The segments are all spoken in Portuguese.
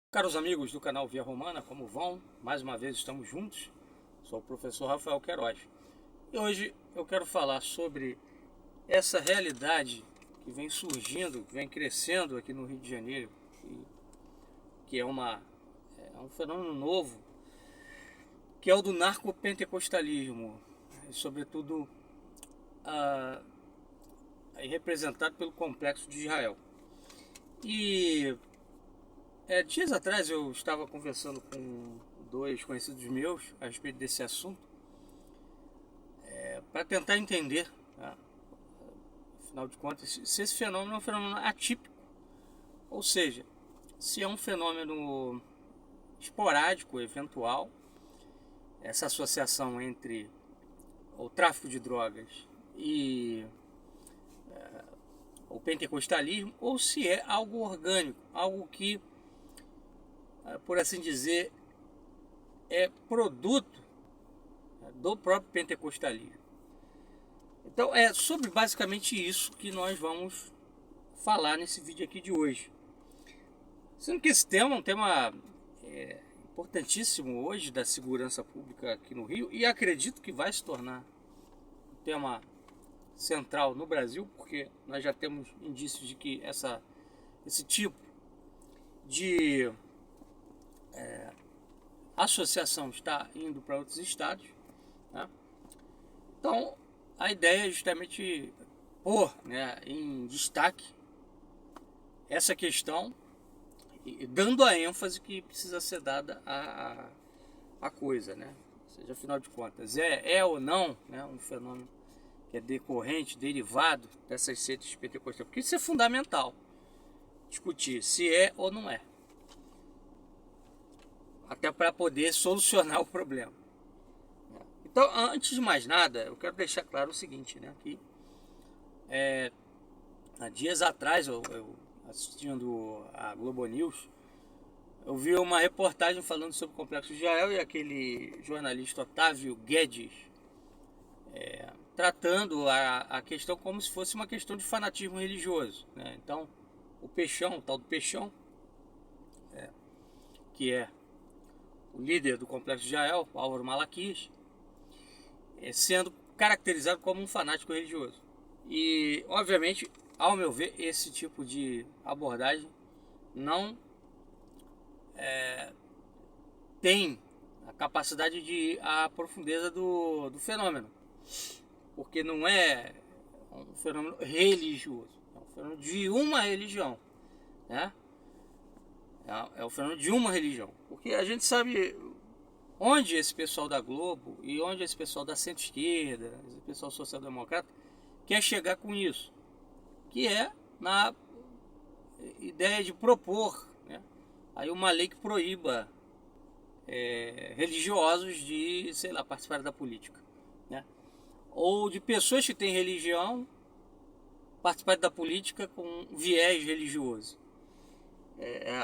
Caros amigos do canal Via Romana, como vão? Mais uma vez estamos juntos. Sou o professor Rafael Queiroz. E hoje eu quero falar sobre essa realidade que vem surgindo, que vem crescendo aqui no Rio de Janeiro, que é um fenômeno novo, que é o do narcopentecostalismo, sobretudo representado pelo Complexo de Israel. E dias atrás eu estava conversando com dois conhecidos meus a respeito desse assunto, para tentar entender, né, afinal de contas, se esse fenômeno é um fenômeno atípico, ou seja, se é um fenômeno esporádico, eventual, essa associação entre o tráfico de drogas e o pentecostalismo, ou se é algo orgânico, algo que, por assim dizer, é produto do próprio pentecostalismo. Então é sobre basicamente isso que nós vamos falar nesse vídeo aqui de hoje. Sendo que esse tema é um tema importantíssimo hoje da segurança pública aqui no Rio, e acredito que vai se tornar um tema central no Brasil, porque nós já temos indícios de que esse tipo de associação está indo para outros estados, né? Então a ideia é justamente pôr, né, em destaque essa questão, dando a ênfase que precisa ser dada à coisa, né? Ou seja, afinal de contas, é ou não, né, um fenômeno que é decorrente, derivado dessas seitas pentecostais, porque isso é fundamental discutir se é ou não é, até para poder solucionar o problema. Então, antes de mais nada, eu quero deixar claro o seguinte, né, que há dias atrás, eu assistindo a Globo News, eu vi uma reportagem falando sobre o Complexo de Israel, e aquele jornalista Otávio Guedes tratando a questão como se fosse uma questão de fanatismo religioso, né? Então, o Peixão, o tal do Peixão, que é o líder do Complexo de Israel, Álvaro Malaquias, sendo caracterizado como um fanático religioso. E, obviamente, ao meu ver, esse tipo de abordagem não tem a capacidade de ir à profundeza do fenômeno, porque não é um fenômeno religioso, é um fenômeno de uma religião, né? É o fenômeno de uma religião, porque a gente sabe onde esse pessoal da Globo e onde esse pessoal da centro-esquerda, esse pessoal social-democrata quer chegar com isso, que é na ideia de propor, né, aí uma lei que proíba religiosos de, sei lá, participar da política, né, ou de pessoas que têm religião participar da política com viés religioso.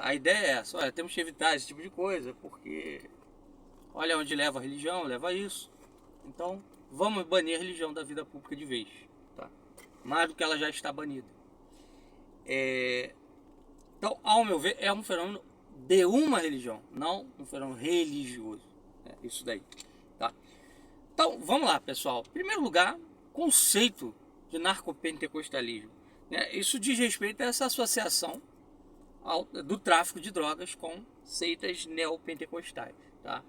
A ideia é essa: olha, temos que evitar esse tipo de coisa, porque olha onde leva a religião, leva a isso. Então vamos banir a religião da vida pública de vez, tá? Mais do que ela já está banida. Então, ao meu ver, é um fenômeno de uma religião, não um fenômeno religioso, né? Isso daí, tá? Então vamos lá, pessoal. Em primeiro lugar, conceito de narcopentecostalismo, né? Isso diz respeito a essa associação do tráfico de drogas com seitas neopentecostais, tá?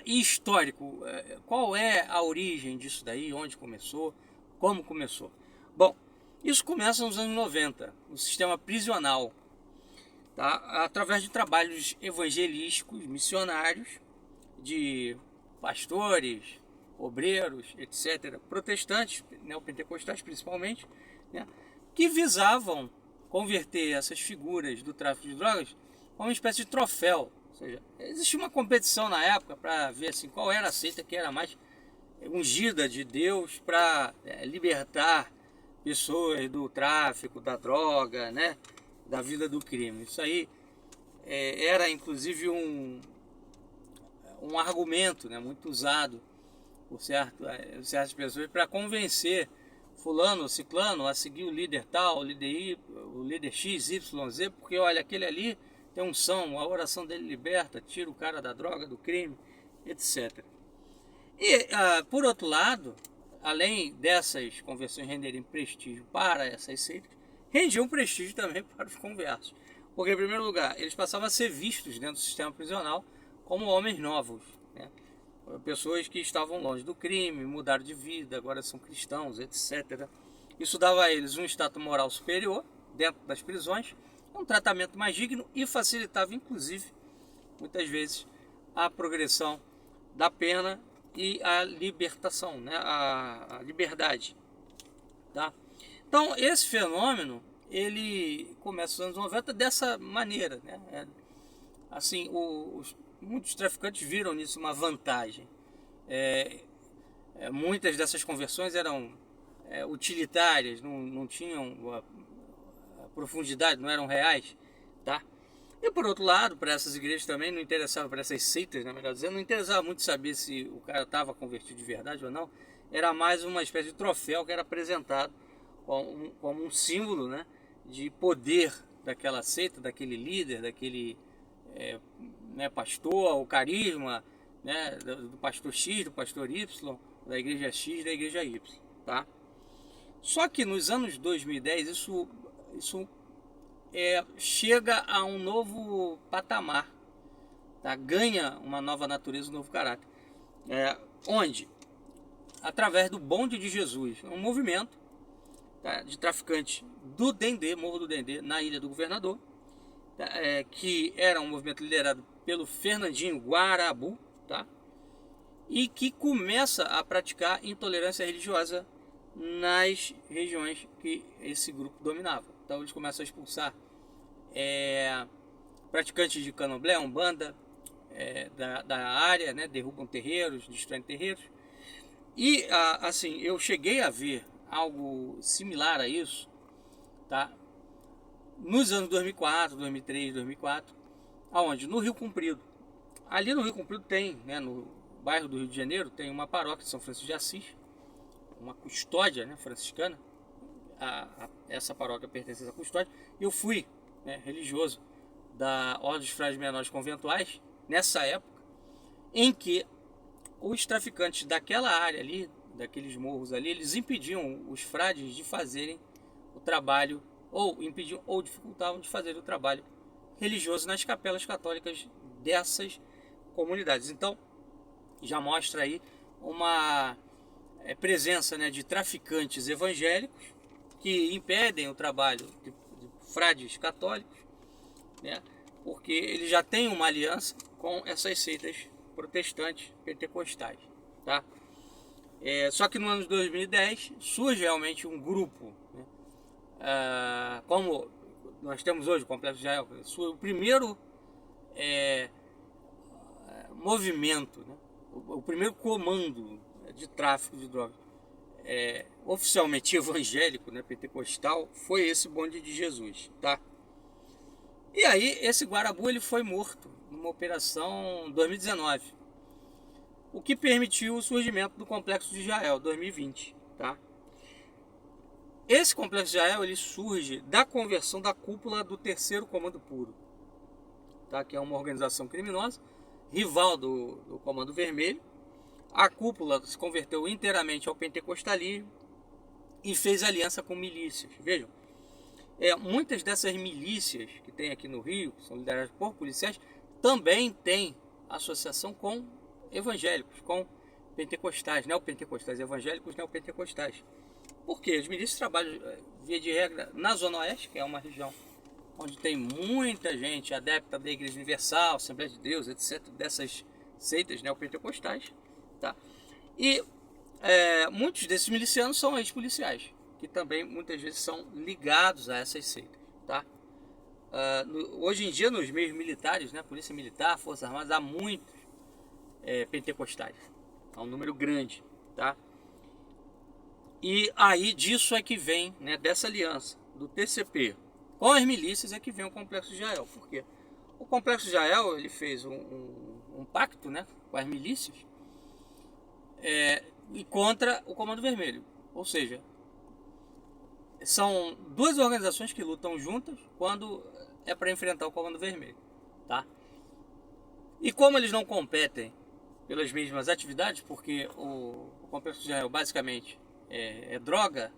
E histórico, qual é a origem disso daí, onde começou, como começou? Bom, isso começa nos anos 90, no sistema prisional, tá? Através de trabalhos evangelísticos, missionários, de pastores, obreiros, etc., protestantes, neopentecostais principalmente, né, que visavam converter essas figuras do tráfico de drogas a uma espécie de troféu. Ou seja, existia uma competição na época para ver assim, qual era a seita que era mais ungida de Deus para libertar pessoas do tráfico, da droga, né, da vida do crime. Isso aí era inclusive um argumento, né, muito usado por certas pessoas para convencer fulano ou ciclano a seguir o líder tal, o líder X, Y, Z, porque olha, aquele ali tem unção, a oração dele liberta, tira o cara da droga, do crime, etc. E, por outro lado, além dessas conversões renderem prestígio para essas seitas, rendiam prestígio também para os conversos. Porque, em primeiro lugar, eles passavam a ser vistos dentro do sistema prisional como homens novos, né? Pessoas que estavam longe do crime, mudaram de vida, agora são cristãos, etc. Isso dava a eles um status moral superior dentro das prisões, um tratamento mais digno e facilitava, inclusive, muitas vezes, a progressão da pena e a libertação, né? A liberdade. Tá? Então, esse fenômeno, ele começa nos anos 90 dessa maneira, né? Assim, muitos traficantes viram nisso uma vantagem. Muitas dessas conversões eram utilitárias, não tinham a profundidade, não eram reais, tá? E por outro lado, para essas igrejas também não interessava, para essas seitas, na melhor dizendo, não interessava muito saber se o cara estava convertido de verdade ou não. Era mais uma espécie de troféu que era apresentado como um símbolo, né, de poder daquela seita, daquele líder, daquele né, pastor, o carisma, né, do pastor X, do pastor Y, da igreja X, da igreja Y, tá? Só que nos anos 2010 isso chega a um novo patamar, tá? Ganha uma nova natureza, um novo caráter, onde, através do Bonde de Jesus, um movimento, tá, de traficantes do Dendê, Morro do Dendê, na Ilha do Governador, tá, que era um movimento liderado pelo Fernandinho Guarabu, tá? E que começa a praticar intolerância religiosa nas regiões que esse grupo dominava. Então eles começam a expulsar praticantes de candomblé, umbanda, da área, né? Derrubam terreiros, destroem terreiros. E assim, eu cheguei a ver algo similar a isso, tá? Nos anos 2004, 2003, 2004, aonde? No Rio Comprido. Ali no Rio Comprido tem, né, no bairro do Rio de Janeiro, tem uma paróquia de São Francisco de Assis, uma custódia, né, franciscana. Essa paróquia pertence a custódia. Eu fui, né, religioso da Ordem dos Frades Menores Conventuais nessa época, em que os traficantes daquela área ali, daqueles morros ali, eles impediam os frades de fazerem o trabalho, ou impediam ou dificultavam de fazer o trabalho religioso nas capelas católicas dessas comunidades. Então já mostra aí uma presença, né, de traficantes evangélicos que impedem o trabalho de frades católicos, né, porque eles já têm uma aliança com essas seitas protestantes pentecostais, tá? Só que no ano de 2010 surge realmente um grupo, né, como nós temos hoje o Complexo de Israel, o primeiro movimento, né, o primeiro comando de tráfico de drogas oficialmente evangélico, né, pentecostal, foi esse Bonde de Jesus, tá? E aí esse Guarabu ele foi morto numa operação em 2019, o que permitiu o surgimento do Complexo de Israel 2020, tá? Esse Complexo de Israel ele surge da conversão da cúpula do Terceiro Comando Puro, tá? Que é uma organização criminosa rival do Comando Vermelho. A cúpula se converteu inteiramente ao pentecostalismo e fez aliança com milícias. Vejam, muitas dessas milícias que tem aqui no Rio, que são lideradas por policiais, também têm associação com evangélicos, com pentecostais, neopentecostais, evangélicos neopentecostais. Porque as milícias trabalham, via de regra, na Zona Oeste, que é uma região onde tem muita gente adepta da Igreja Universal, Assembleia de Deus, etc., dessas seitas neopentecostais, tá? E muitos desses milicianos são ex-policiais, que também muitas vezes são ligados a essas seitas, tá? Hoje em dia, nos meios militares, né, Polícia Militar, Forças Armadas, há muitos pentecostais, há um número grande, tá? E aí disso é que vem, né, dessa aliança do TCP com as milícias, é que vem o Complexo de Israel. Por quê? O Complexo de Israel ele fez um pacto, né, com as milícias e contra o Comando Vermelho. Ou seja, são duas organizações que lutam juntas quando é para enfrentar o Comando Vermelho, tá? E como eles não competem pelas mesmas atividades, porque o Complexo de Israel basicamente é droga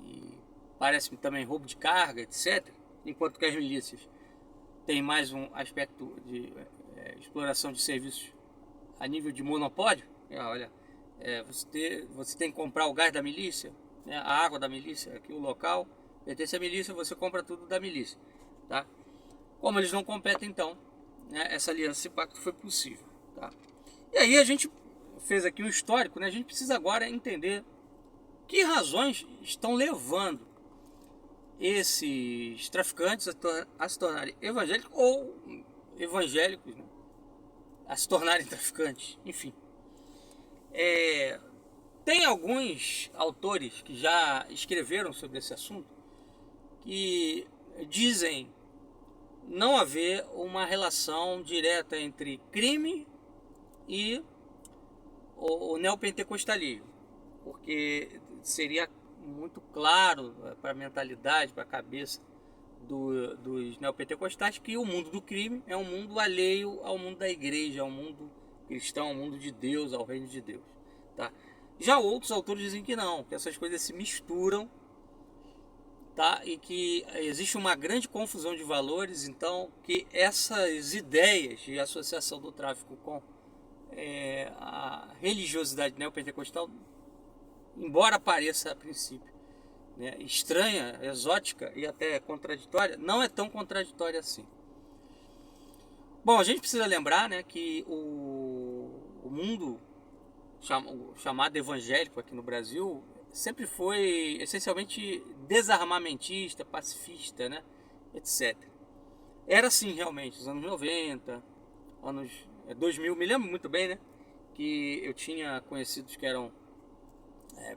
e parece também roubo de carga, etc., enquanto que as milícias têm mais um aspecto de exploração de serviços a nível de monopólio. Olha, você tem que comprar o gás da milícia, né, a água da milícia, aqui o local pertence à milícia, você compra tudo da milícia, tá? Como eles não competem, então, né, essa aliança, esse pacto foi possível, tá? E aí a gente fez aqui um histórico, né? A gente precisa agora entender que razões estão levando esses traficantes a se tornarem evangélicos ou evangélicos, né, a se tornarem traficantes, enfim. Tem alguns autores que já escreveram sobre esse assunto que dizem não haver uma relação direta entre crime e o neopentecostalismo, porque seria muito claro para a mentalidade, para a cabeça dos neopentecostais que o mundo do crime é um mundo alheio ao mundo da igreja, ao mundo cristão, ao mundo de Deus, ao reino de Deus, tá? Já outros autores dizem que não, que essas coisas se misturam, tá? E que existe uma grande confusão de valores, então que essas ideias de associação do tráfico com a religiosidade neopentecostal, embora pareça a princípio, né, estranha, exótica e até contraditória, não é tão contraditória assim. Bom, a gente precisa lembrar, né, que o mundo chamado evangélico aqui no Brasil sempre foi essencialmente desarmamentista, pacifista, né, etc. Era assim realmente, os anos 90, anos 2000, me lembro muito bem, né, que eu tinha conhecidos que eram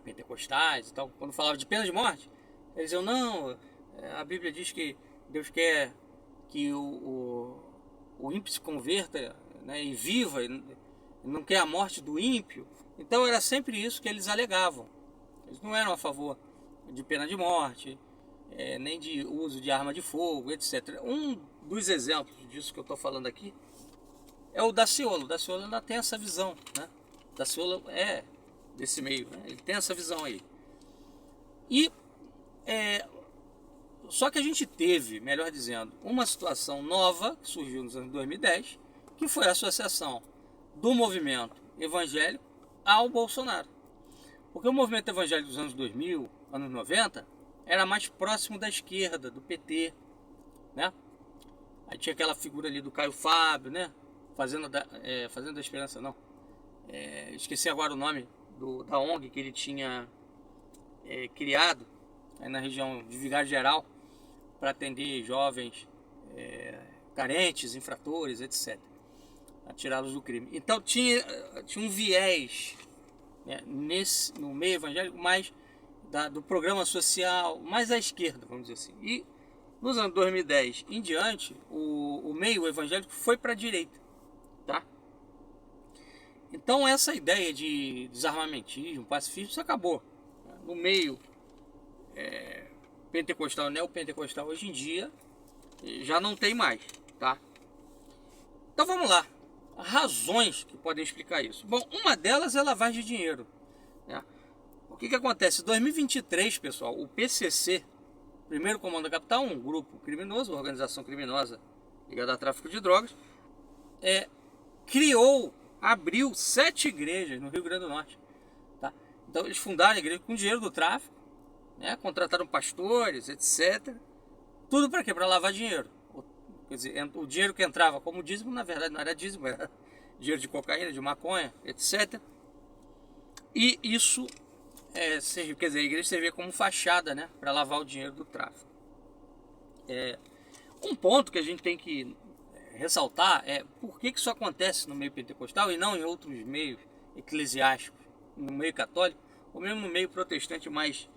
pentecostais e tal. Quando falava de pena de morte, eles diziam, não, a Bíblia diz que Deus quer que o ímpio se converta, né, e viva, e não quer a morte do ímpio. Então era sempre isso que eles alegavam. Eles não eram a favor de pena de morte, nem de uso de arma de fogo, etc. Um dos exemplos disso que eu estou falando aqui é o Daciolo. O Daciolo ainda tem essa visão, né? O Daciolo é desse meio, né? Ele tem essa visão aí. E só que a gente teve, melhor dizendo, uma situação nova que surgiu nos anos 2010, que foi a associação do movimento evangélico ao Bolsonaro. Porque o movimento evangélico dos anos 2000, anos 90, era mais próximo da esquerda, do PT, né? Aí tinha aquela figura ali do Caio Fábio, né? Fazenda da Esperança, não. Esqueci agora o nome da ONG que ele tinha criado aí na região de Vigário Geral para atender jovens carentes, infratores, etc. A tirá-los do crime. Então tinha um viés, né, no meio evangélico mais do programa social, mais à esquerda, vamos dizer assim. E nos anos 2010 em diante, o meio evangélico foi para a direita, tá? Então essa ideia de desarmamentismo, pacifismo, isso acabou. No meio pentecostal, neopentecostal, hoje em dia, já não tem mais, tá? Então vamos lá. Razões que podem explicar isso. Bom, uma delas é lavagem de dinheiro, né? O que acontece? Em 2023, pessoal, o PCC, Primeiro Comando da Capital, um grupo criminoso, uma organização criminosa ligada a tráfico de drogas, abriu 7 igrejas no Rio Grande do Norte, tá? Então eles fundaram a igreja com dinheiro do tráfico, né? Contrataram pastores, etc. Tudo para quê? Para lavar dinheiro. Quer dizer, o dinheiro que entrava como dízimo, na verdade não era dízimo, era dinheiro de cocaína, de maconha, etc. E isso quer dizer, a igreja servia como fachada, né, para lavar o dinheiro do tráfico. Um ponto que a gente tem que ressaltar é por que isso acontece no meio pentecostal e não em outros meios eclesiásticos, no meio católico, ou mesmo no meio protestante mais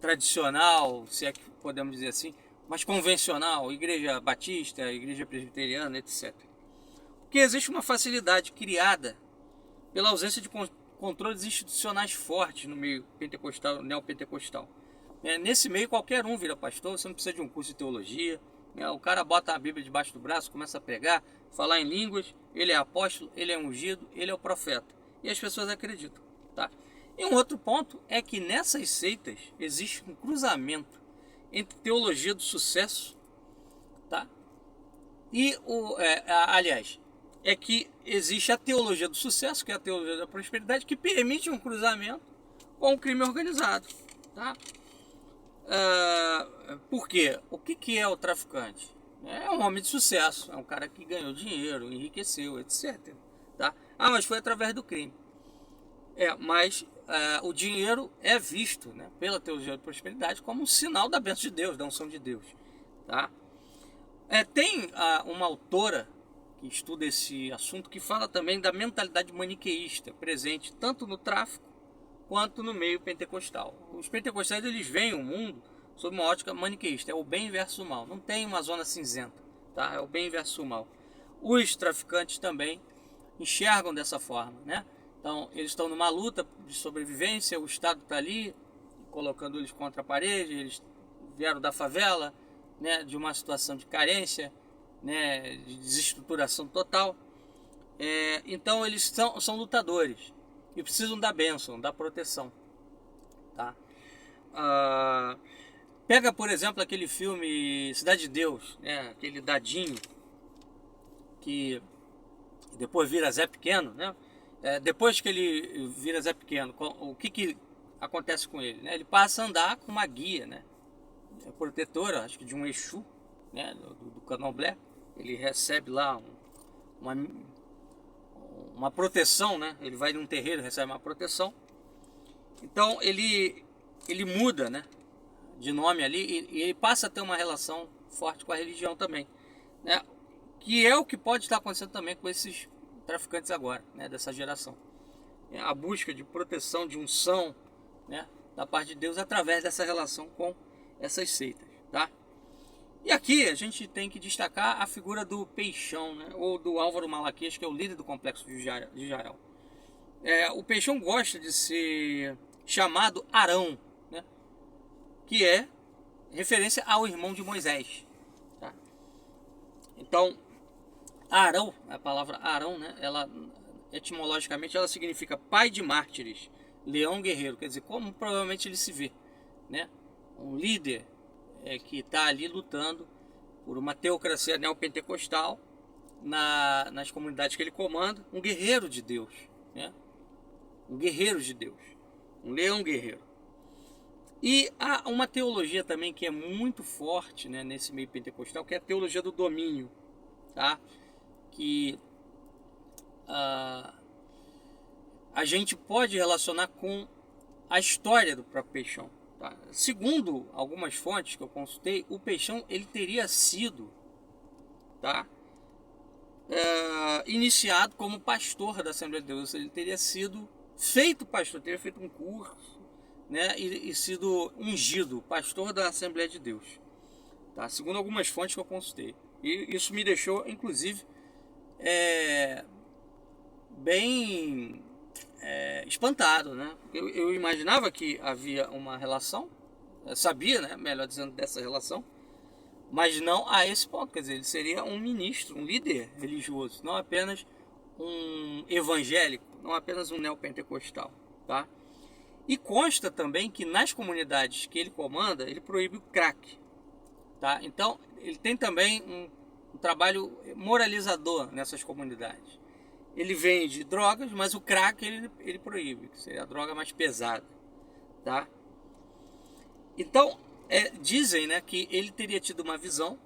tradicional, se é que podemos dizer assim, mais convencional, igreja batista, igreja presbiteriana, etc. Porque existe uma facilidade criada pela ausência de controles institucionais fortes no meio pentecostal, neopentecostal. Nesse meio qualquer um vira pastor, você não precisa de um curso de teologia. O cara bota a Bíblia debaixo do braço, começa a pregar, falar em línguas, ele é apóstolo, ele é ungido, ele é o profeta. E as pessoas acreditam. Tá? E um outro ponto é que nessas seitas existe um cruzamento entre teologia do sucesso, tá? E aliás, é que existe a teologia do sucesso, que é a teologia da prosperidade, que permite um cruzamento com o crime organizado, tá? Por quê? O que é o traficante? É um homem de sucesso, é um cara que ganhou dinheiro, enriqueceu, etc. Tá? Mas foi através do crime. Mas o dinheiro é visto, né, pela teologia da prosperidade como um sinal da bênção de Deus, da unção de Deus. Tá? Tem uma autora que estuda esse assunto que fala também da mentalidade maniqueísta presente tanto no tráfico quanto no meio pentecostal. Os pentecostais eles veem o mundo sob uma ótica maniqueísta, é o bem versus o mal, não tem uma zona cinzenta, tá? É o bem versus o mal. Os traficantes também enxergam dessa forma, né? Então eles estão numa luta de sobrevivência, o Estado está ali colocando eles contra a parede, eles vieram da favela, né, de uma situação de carência, né, de desestruturação total. Então eles são lutadores e precisam da bênção, da proteção. Tá? Pega, por exemplo, aquele filme Cidade de Deus, né, aquele Dadinho, que depois vira Zé Pequeno, né? Depois que ele vira Zé Pequeno, o que acontece com ele? Né? Ele passa a andar com uma guia, né? Protetora, acho que de um Exu, né? do Candomblé. Ele recebe lá uma proteção, né? Ele vai num terreiro, recebe uma proteção. Então ele muda, né, de nome ali e ele passa a ter uma relação forte com a religião também, né? Que é o que pode estar acontecendo também com esses traficantes agora, né, dessa geração. A busca de proteção, de unção, né, da parte de Deus através dessa relação com essas seitas, tá? E aqui a gente tem que destacar a figura do Peixão, né, ou do Álvaro Malaquias, que é o líder do complexo de Israel. O Peixão gosta de ser chamado Arão, né, que é referência ao irmão de Moisés. Tá? Então, Arão, a palavra Arão, né, ela etimologicamente ela significa pai de mártires, leão guerreiro, quer dizer, como provavelmente ele se vê, né? Um líder que está ali lutando por uma teocracia neopentecostal nas comunidades que ele comanda, um guerreiro de Deus, né? Um guerreiro de Deus, um leão guerreiro. E há uma teologia também que é muito forte, né, nesse meio pentecostal, que é a teologia do domínio, tá? Que a gente pode relacionar com a história do próprio Peixão. Tá? Segundo algumas fontes que eu consultei, o Peixão ele teria sido, tá, iniciado como pastor da Assembleia de Deus. Ele teria sido feito pastor, teria feito um curso, né, e sido ungido pastor da Assembleia de Deus. Tá? Segundo algumas fontes que eu consultei. E isso me deixou, inclusive, bem espantado, né? Eu imaginava que havia uma relação, sabia, né, melhor dizendo, dessa relação, mas não a esse ponto. Quer dizer, ele seria um ministro, um líder religioso, não apenas um evangélico, não apenas um neopentecostal, tá? E consta também que nas comunidades que ele comanda, ele proíbe o crack, tá? Então, ele tem também um trabalho moralizador nessas comunidades. Ele vende drogas, mas o crack ele proíbe, que seria a droga mais pesada, tá? Então, dizem, né, que ele teria tido uma visão,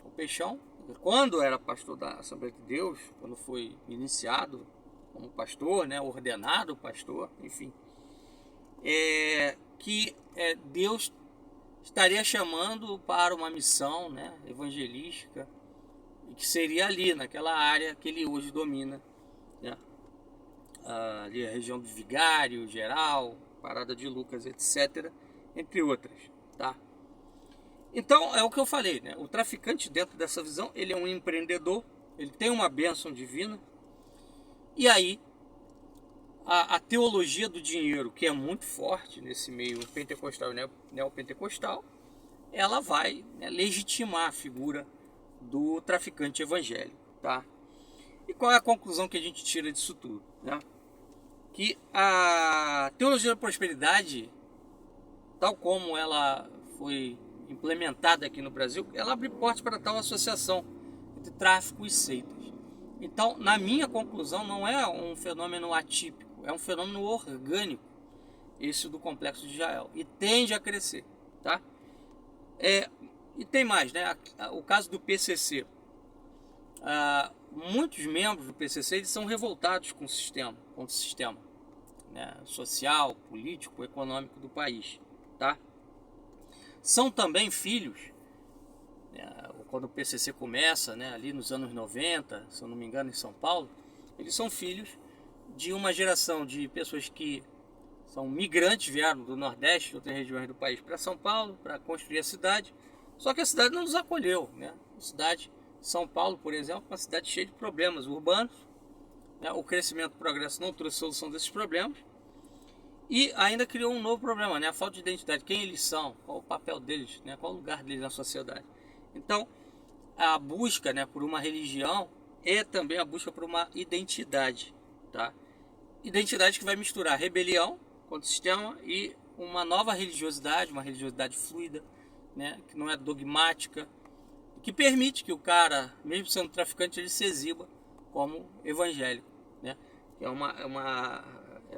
o Peixão, quando era pastor da Assembleia de Deus, quando foi iniciado como pastor, né, ordenado pastor, enfim, que Deus estaria chamando para uma missão, né, evangelística, e que seria ali, naquela área que ele hoje domina, né? Ali a região do Vigário, Geral, Parada de Lucas, etc., entre outras, tá? Então, é o que eu falei, né? O traficante, dentro dessa visão, ele é um empreendedor, ele tem uma bênção divina, e aí, a teologia do dinheiro, que é muito forte nesse meio pentecostal e neopentecostal, ela vai, né, legitimar a figura do traficante evangélico, tá? E qual é a conclusão que a gente tira disso tudo, né? Que a teologia da prosperidade, tal como ela foi implementada aqui no Brasil, ela abre portas para tal associação entre tráfico e seitas. Então, na minha conclusão, não é um fenômeno atípico, é um fenômeno orgânico, esse do complexo de Israel, e tende a crescer, tá? E tem mais, né? O caso do PCC. Muitos membros do PCC eles são revoltados com o sistema, né, social, político, econômico do país, tá? São também filhos, né, quando o PCC começa, né, ali nos anos 90, se eu não me engano, em São Paulo, eles são filhos de uma geração de pessoas que são migrantes, vieram do Nordeste, de outras regiões do país, para São Paulo, para construir a cidade. Só que a cidade não os acolheu, né? A cidade, São Paulo, por exemplo, é uma cidade cheia de problemas urbanos, né? O crescimento e o progresso não trouxe solução desses problemas. E ainda criou um novo problema, né? A falta de identidade. Quem eles são? Qual o papel deles? Né? Qual o lugar deles na sociedade? Então, a busca, né, por uma religião é também a busca por uma identidade, tá? Identidade que vai misturar rebelião contra o sistema e uma nova religiosidade, uma religiosidade fluida, né, que não é dogmática, que permite que o cara, mesmo sendo traficante, ele se exiba como evangélico, né? Que é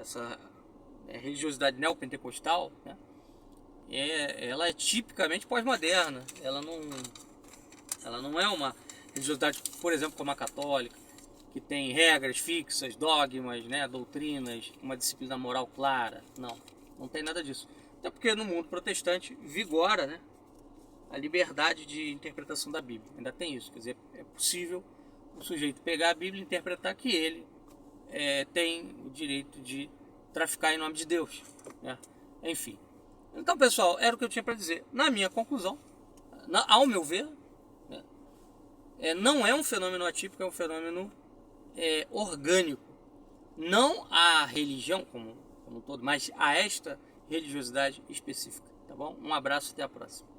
essa religiosidade neopentecostal, né? Ela é tipicamente pós-moderna, ela não é uma religiosidade, por exemplo, como a católica, que tem regras fixas, dogmas, né, doutrinas, uma disciplina moral clara. Não tem nada disso. Até porque no mundo protestante vigora, né, a liberdade de interpretação da Bíblia. Ainda tem isso, quer dizer, é possível o sujeito pegar a Bíblia e interpretar que ele tem o direito de traficar em nome de Deus, né? Enfim. Então, pessoal, era o que eu tinha para dizer. Na minha conclusão, ao meu ver, né, não é um fenômeno atípico, é um fenômeno orgânico. Não a religião como um todo, mas a esta religiosidade específica. Tá bom? Um abraço, até a próxima.